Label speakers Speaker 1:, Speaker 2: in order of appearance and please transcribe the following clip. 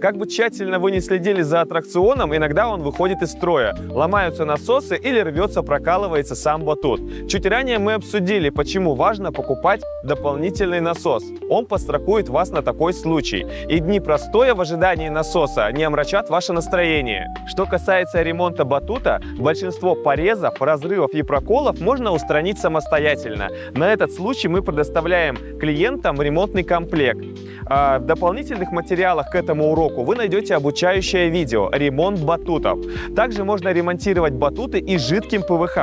Speaker 1: Как бы тщательно вы не следили за аттракционом, иногда он выходит из строя, ломаются насосы или рвется, прокалывается сам батут. Чуть ранее мы обсудили, почему важно покупать дополнительный насос. Он подстрахует вас на такой случай. И дни простоя в ожидании насоса не омрачат ваше настроение. Что касается ремонта батута, большинство порезов, разрывов и проколов можно устранить самостоятельно. На этот случай мы предоставляем клиентам ремонтный комплект. В дополнительных материалах к этому уроку вы найдете обучающее видео «Ремонт батутов». Также можно ремонтировать батуты и жидким ПВХ.